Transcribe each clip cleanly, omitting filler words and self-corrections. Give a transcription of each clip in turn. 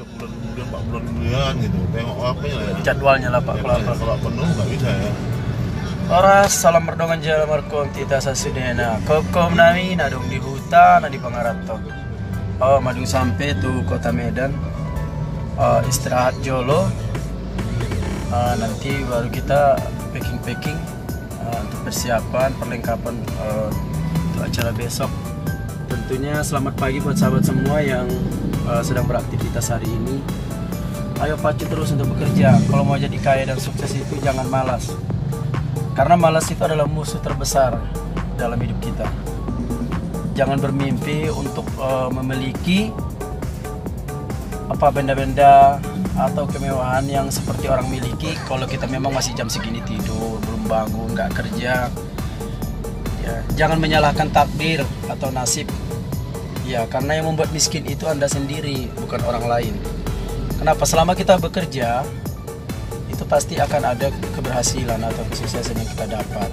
bulan kemudian, 4 bulan kemudian gitu. Tengok apa ya. Jadwalnya lah Pak. Kalau penuh nggak bisa ya. Oras salam berdongan jalan markom tita sasudena. Kokom nami nadong di hutan di Pangarato. Oh madu sampai tuh kota Medan. Istirahat jolo. Nanti baru kita packing untuk persiapan perlengkapan untuk acara besok. Tentunya selamat pagi buat sahabat semua yang sedang beraktivitas hari ini. Ayo pacu terus untuk bekerja. Kalau mau jadi kaya dan sukses itu jangan malas. Karena malas itu adalah musuh terbesar dalam hidup kita. Jangan bermimpi untuk memiliki benda-benda atau kemewahan yang seperti orang miliki kalau kita memang masih jam segini tidur, belum bangun, nggak kerja. Ya, jangan menyalahkan takdir atau nasib. Ya, karena yang membuat miskin itu Anda sendiri, bukan orang lain. Kenapa? Selama kita bekerja, itu pasti akan ada keberhasilan atau kesuksesan yang kita dapat.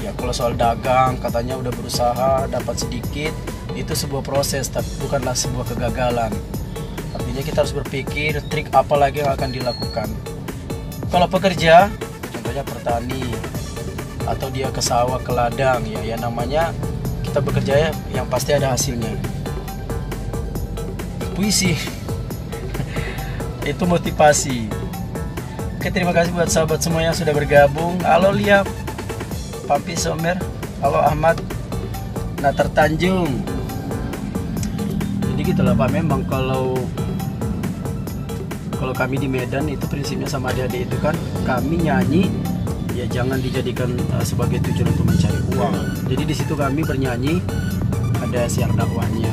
Ya, kalau soal dagang, katanya udah berusaha, dapat sedikit, itu sebuah proses, tapi bukanlah sebuah kegagalan. Artinya kita harus berpikir trik apa lagi yang akan dilakukan. Kalau pekerja, contohnya petani, atau dia ke sawah, ke ladang, ya namanya kita bekerja ya, yang pasti ada hasilnya. Puisi itu motivasi. Oke, terima kasih buat sahabat semua yang sudah bergabung. Halo Lia, Pampi Somer, halo Ahmad, Natar Tanjung. Jadi gitulah Pak, memang kalau kami di Medan itu prinsipnya sama adik-adik itu kan, kami nyanyi ya jangan dijadikan sebagai tujuan untuk mencari uang. Jadi di situ kami bernyanyi, ada siar dakwahnya,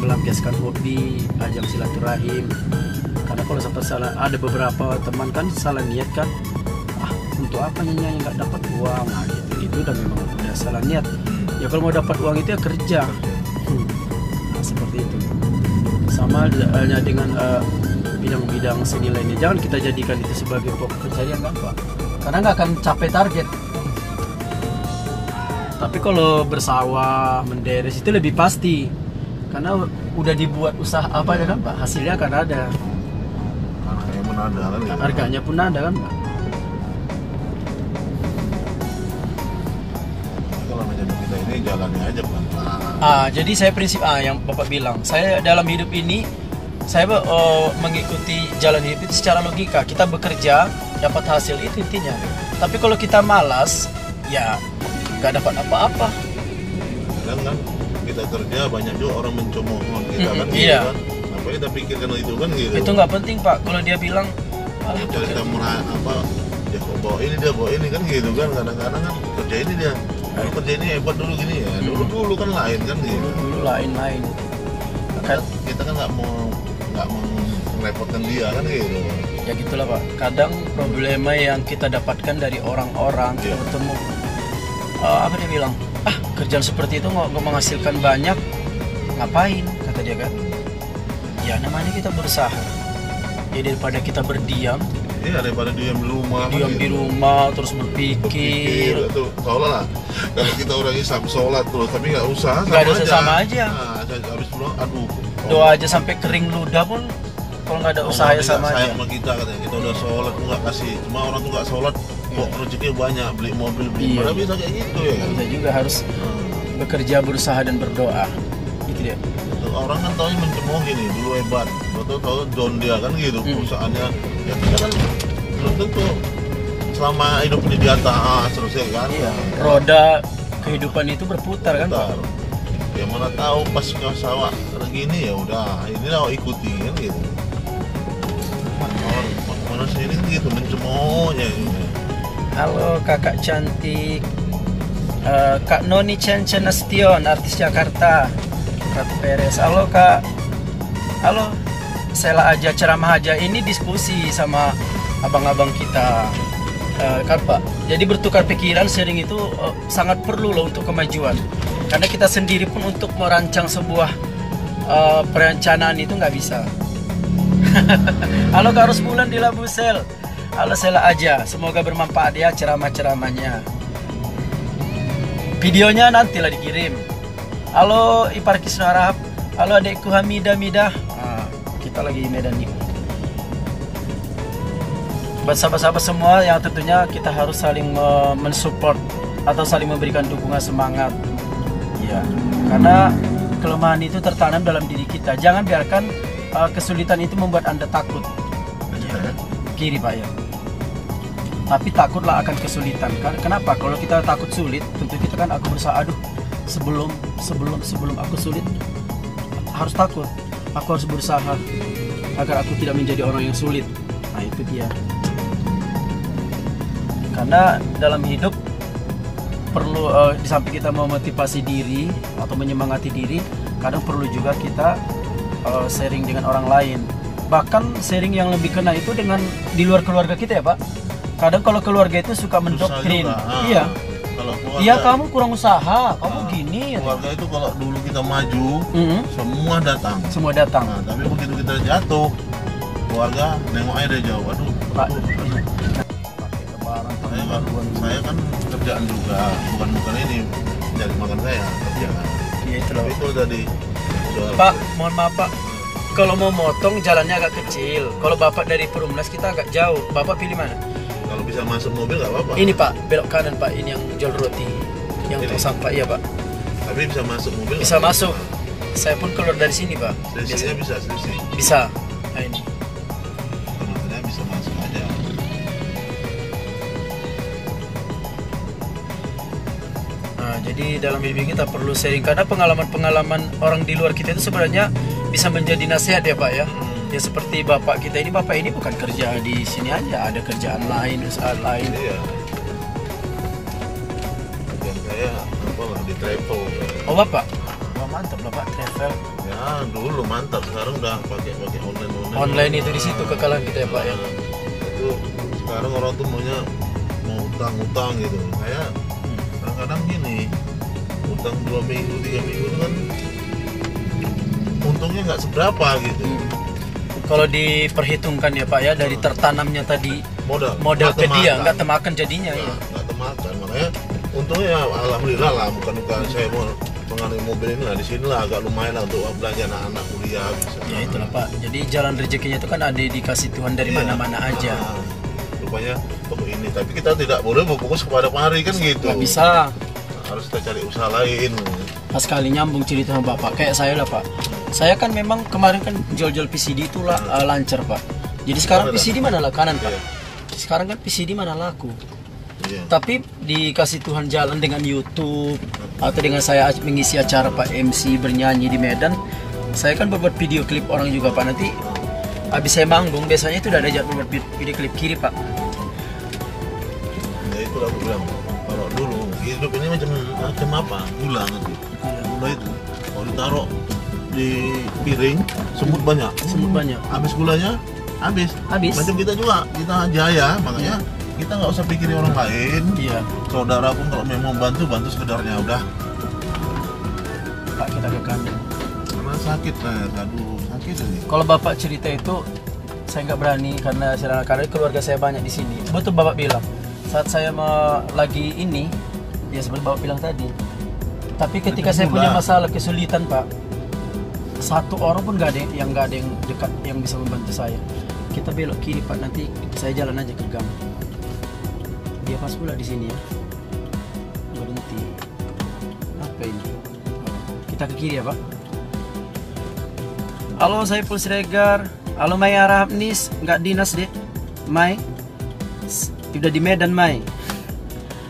melampiaskan hobi, ajang silaturahim. Karena kalau sampai salah, ada beberapa teman kan salah niat kan, untuk apa nyanyi nggak dapat uang, itu udah memang udah salah niat. Ya kalau mau dapat uang itu ya kerja. Seperti itu. Sama halnya dengan bidang-bidang seni lainnya, jangan kita jadikan itu sebagai pokok pencarian kan Pak, karena nggak akan capai target. Tapi kalau bersawah, menderes itu lebih pasti, karena udah dibuat usaha apa ya kan Pak, hasilnya akan ada. Harganya pun ada kan ya. Harganya pun ada kan Pak. Kalau menjadi kita ini jalannya aja Pak. Jadi saya prinsip yang Bapak bilang, saya dalam hidup ini saya mengikuti jalan hidup itu secara logika. Kita bekerja dapat hasil, itu intinya. Tapi kalau kita malas, ya nggak dapat apa-apa. Kan kita kerja banyak juga orang mencemooh kita kan, iya. Kan? Apa kita pikirkan itu kan gitu. Itu nggak penting Pak. Kalau dia bilang, kita murah dia kok bawa ini kan gitu kan, kadang-kadang kan kerja ini dia. Kalau kerja ini hebat dulu gini ya, dulu kan lain kan gitu. Dulu lain. Kita kan nggak mau merepotkan dia kan gitu. Ya gitulah Pak. Kadang problema yang kita dapatkan dari orang-orang kita bertemu, apa dia bilang, kerjaan seperti itu nggak menghasilkan banyak, ngapain kata dia kan. Ya namanya kita berusaha. Jadi daripada kita berdiam. Iya, daripada diam di rumah terus berpikir tuh seolah lah kalau kita orang Islam sholat terus tapi nggak usah, sama aja. Habis pulang doa aja sampai kering ludah pun kalau nggak ada usaha ya sama aja. Sama kita katanya, kita udah sholat tuh nggak kasih, cuma orang tuh nggak sholat kok rezekinya banyak, beli mobil padahal bisa kayak gitu ya kan. Kita juga harus bekerja, berusaha dan berdoa gitu dia. Orang kan taunya mencemooh gini, dulu hebat, tahu John dia kan gitu, perusahaannya ya kita kan belum tentu selama hidup ini di atas terus ya kan. Iya, roda kehidupan itu berputar kan Pak. Ya mana tahu pas ke sawah gini ya udah inilah ikuti kan gitu. Manusia ini gitu mencemoohnya gitu. Halo kakak cantik, Kak Noni Chen Nastion, artis Jakarta, Ratu Perez. Halo Kak, halo, Sela aja ceramah aja, ini diskusi sama abang-abang kita kan Pak. Jadi bertukar pikiran sharing itu sangat perlu loh untuk kemajuan. Karena kita sendiri pun untuk merancang sebuah perencanaan itu nggak bisa. Halo Kak Rosbulan di Labusel. Halo Sela aja, semoga bermanfaat ya ceramah-ceramahnya. Videonya nantilah dikirim. Halo Ipar Kisnarap. Halo adekku Hamidah Midah. kita lagi Medan nih. Buat sahabat-sahabat semua yang tentunya kita harus saling mensupport atau saling memberikan dukungan semangat. Ya, karena kelemahan itu tertanam dalam diri kita. Jangan biarkan kesulitan itu membuat Anda takut. Ya. Kiri Pak ya. Tapi takutlah akan kesulitan. Kenapa? Kalau kita takut sulit, tentu kita kan aku berusaha, aduh, sebelum aku sulit harus takut. Aku harus berusaha agar aku tidak menjadi orang yang sulit. Nah, itu dia. Karena dalam hidup perlu di samping kita memotivasi diri atau menyemangati diri, kadang perlu juga kita sharing dengan orang lain. Bahkan sharing yang lebih kena itu dengan di luar keluarga kita ya Pak. Kadang kalau keluarga itu suka mendoktrin. Iya. Kalau keluarga, iya kamu kurang usaha, kamu gini. Keluarga itu kalau dulu kita maju, semua datang. Semua datang. Nah, tapi begitu kita jatuh, keluarga nengok aja dari jauh. Aduh, Pak. Saya kan kerjaan juga, bukan ini jadi makan saya kerjaan. Iya itu loh. Tapi itu udah Pak, mohon maaf Pak. Kalau mau motong jalannya agak kecil. Kalau Bapak dari Perumnas kita agak jauh. Bapak pilih mana? Kalau bisa masuk mobil nggak apa-apa. Ini Pak, belok kanan Pak. Ini yang jual roti, yang Ini. tong sampah, iya Pak. Tapi bisa masuk mobil. Bisa masuk. Saya pun keluar dari sini Pak. Selisihnya bisa selisih. Bisa. Nah ini. Teman-temannya bisa masuk aja. Nah, jadi dalam hidup kita perlu sharing karena pengalaman-pengalaman orang di luar kita itu sebenarnya bisa menjadi nasihat ya Pak ya. Ya seperti bapak kita ini, bapak ini bukan kerja di sini aja, ada kerjaan lain, usaha lain. Iya. Dan saya apalah di travel. Oh bapak, wah mantap lah Pak travel. Ya dulu mantap, sekarang udah pakai online. Online itu di situ kekalahan kita ya Pak ya. Itu sekarang orang tuh maunya mau utang gitu. Saya kadang-kadang gini, utang 2 minggu 3 minggu itu kan untungnya nggak seberapa gitu. Kalau diperhitungkan ya Pak ya dari tertanamnya tadi modal ke dia nggak temakan jadinya ya. Nggak temakan, makanya untungnya ya alhamdulillah lah, bukan saya mau mengenai mobil ini lah, di sini lah agak lumayan lah untuk belanja anak-anak kuliah bisa. Ya itulah Pak, jadi jalan rezekinya itu kan ada dikasih Tuhan dari mana-mana aja. Rupanya ini, tapi kita tidak boleh berfokus kepada pari kan gitu. Nggak bisa. Harus kita cari usaha lain. Pas kali nyambung cerita sama Bapak, kayak saya lah Pak. Saya kan memang kemarin kan jual-jual PCD itu lah lancar Pak. Jadi sekarang PCD mana lah kanan Pak. Sekarang kan PCD mana laku. Iya. Tapi dikasih Tuhan jalan dengan YouTube atau dengan saya mengisi acara Pak MC bernyanyi di Medan. Saya kan buat video klip orang juga Pak. Nanti habis saya manggung biasanya itu udah ada jadwal buat video klip kiri Pak. Ya itu aku bilang. Kalau dulu hidup ini macam apa? Gula nanti. Gula itu kalau ditaruh di piring semut banyak. Semut banyak. Habis gulanya habis. Macam kita juga, kita jaya, makanya kita nggak usah pikirin orang lain. Iya. Saudara pun kalau memang bantu sekedarnya udah. Pak kita ke kanan. Karena sakit aduh sakit ini. Kalau Bapak cerita itu saya nggak berani karena keluarga saya banyak di sini. Betul Bapak bilang. Saat saya lagi ini, ya seperti Bapak bilang tadi. Tapi ketika saya punya masalah kesulitan Pak, satu orang pun nggak ada yang dekat yang bisa membantu saya. Kita belok kiri Pak, nanti saya jalan aja ke gang. Dia pas pula di sini ya. Berhenti. Apa ini? Kita ke kiri ya Pak. Halo, saya Pul Siregar. Halo Mai Arabnis, nggak dinas deh. Mai. Udah di Medan Mai.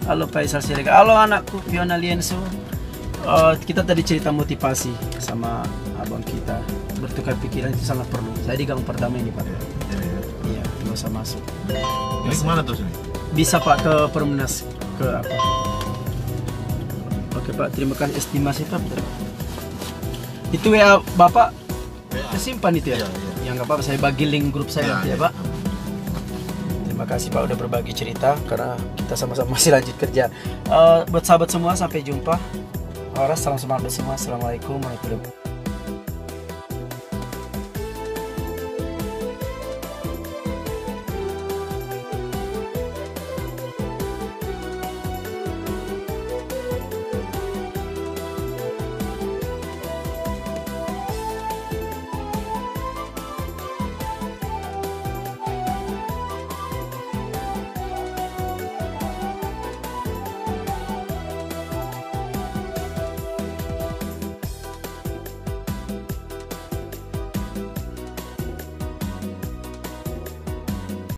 Halo Faisal Siregar. Halo anakku Fiona Lienso. Kita tadi cerita motivasi sama abang kita. Bertukar pikiran itu sangat perlu. Saya di gang pertama ini Pak. Iya, nggak usah masuk. Ini kemana terus ini? Bisa Pak ke Perumnas ke apa? Oke Pak, terima kasih estimasi Pak. Itu WA Bapak kesimpan itu ya? Iya. Ya nggak apa-apa, saya bagi link grup saya nanti ya Pak. Terima kasih Pak udah berbagi cerita karena kita sama-sama masih lanjut kerja. Buat sahabat semua sampai jumpa. Salam semangat semua. Assalamualaikum warahmatullahi wabarakatuh.